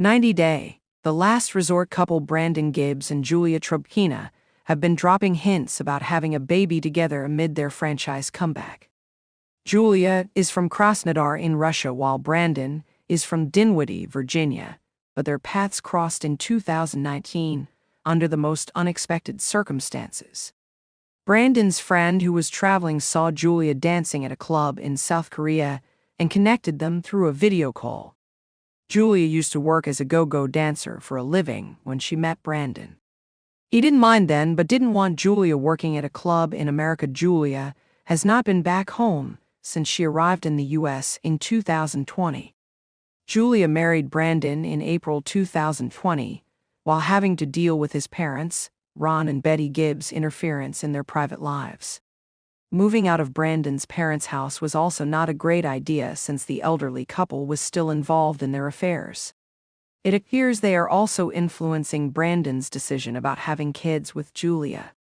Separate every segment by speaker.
Speaker 1: 90-Day. The last resort couple Brandon Gibbs and Julia Trubkina have been dropping hints about having a baby together amid their franchise comeback. Julia is from Krasnodar in Russia while Brandon is from Dinwiddie, Virginia, but their paths crossed in 2019 under the most unexpected circumstances. Brandon's friend who was traveling saw Julia dancing at a club in South Korea and connected them through a video call. Julia used to work as a go-go dancer for a living when she met Brandon. He didn't mind then, but didn't want Julia working at a club in America. Julia has not been back home since she arrived in the U.S. in 2020. Julia married Brandon in April 2020 while having to deal with his parents, Ron and Betty Gibbs' interference in their private lives. Moving out of Brandon's parents' house was also not a great idea since the elderly couple was still involved in their affairs. It appears they are also influencing Brandon's decision about having kids with Julia.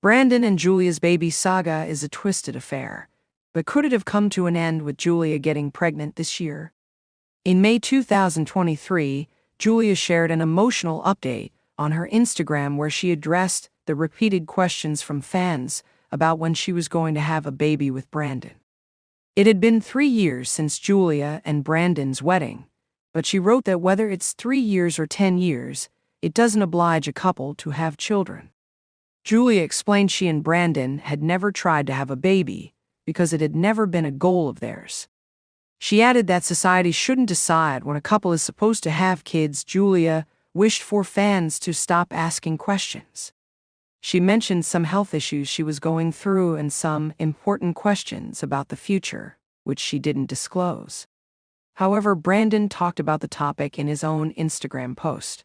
Speaker 1: Brandon and Julia's baby saga is a twisted affair, but could it have come to an end with Julia getting pregnant this year? In May 2023, Julia shared an emotional update on her Instagram where she addressed the repeated questions from fans about when she was going to have a baby with Brandon. It had been 3 years since Julia and Brandon's wedding, but she wrote that whether it's 3 years or 10 years, it doesn't oblige a couple to have children. Julia explained she and Brandon had never tried to have a baby because it had never been a goal of theirs. She added that society shouldn't decide when a couple is supposed to have kids. Julia wished for fans to stop asking questions. She mentioned some health issues she was going through and some important questions about the future, which she didn't disclose. However, Brandon talked about the topic in his own Instagram post.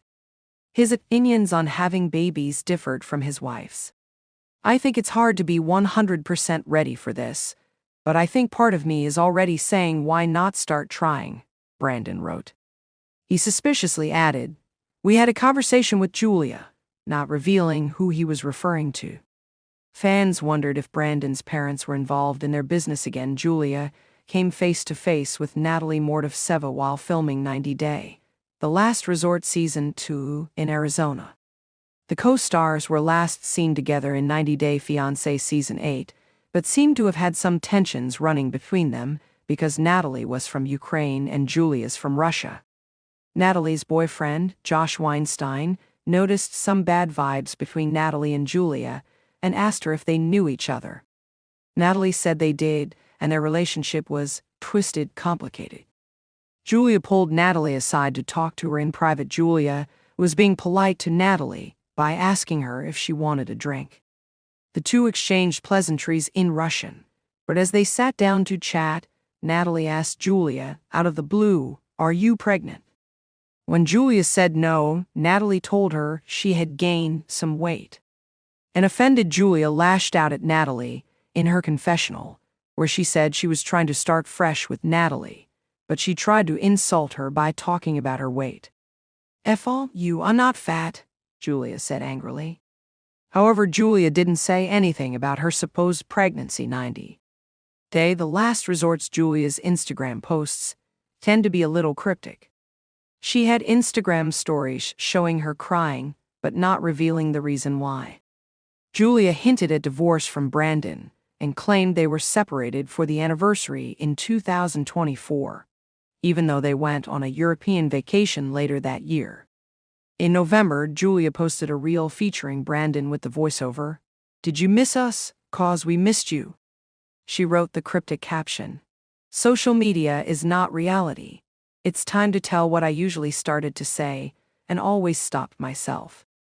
Speaker 1: His opinions on having babies differed from his wife's. "I think it's hard to be 100% ready for this, but I think part of me is already saying why not start trying," Brandon wrote. He suspiciously added, "We had a conversation with Julia," not revealing who he was referring to. Fans wondered if Brandon's parents were involved in their business again. Julia came face-to-face with Natalie Mordovtseva while filming 90-Day, The Last Resort Season 2 in Arizona. The co-stars were last seen together in 90-Day Fiance Season 8, but seemed to have had some tensions running between them because Natalie was from Ukraine and Julia's from Russia. Natalie's boyfriend, Josh Weinstein, noticed some bad vibes between Natalie and Julia and asked her if they knew each other. Natalie said they did, and their relationship was twisted, complicated. Julia pulled Natalie aside to talk to her in private. Julia was being polite to Natalie by asking her if she wanted a drink. The two exchanged pleasantries in Russian, but as they sat down to chat, Natalie asked Julia, out of the blue, "Are you pregnant?" When Julia said no, Natalie told her she had gained some weight. An offended Julia lashed out at Natalie in her confessional, where she said she was trying to start fresh with Natalie, but she tried to insult her by talking about her weight. "F all you, I'm not fat," Julia said angrily. However, Julia didn't say anything about her supposed pregnancy. 90-Day The Last Resort's Julia's Instagram posts tend to be a little cryptic. She had Instagram stories showing her crying, but not revealing the reason why. Julia hinted at divorce from Brandon and claimed they were separated for the anniversary in 2024, even though they went on a European vacation later that year. In November, Julia posted a reel featuring Brandon with the voiceover, "Did you miss us? 'Cause we missed you." She wrote the cryptic caption, "Social media is not reality. It's time to tell what I usually started to say and always stopped myself."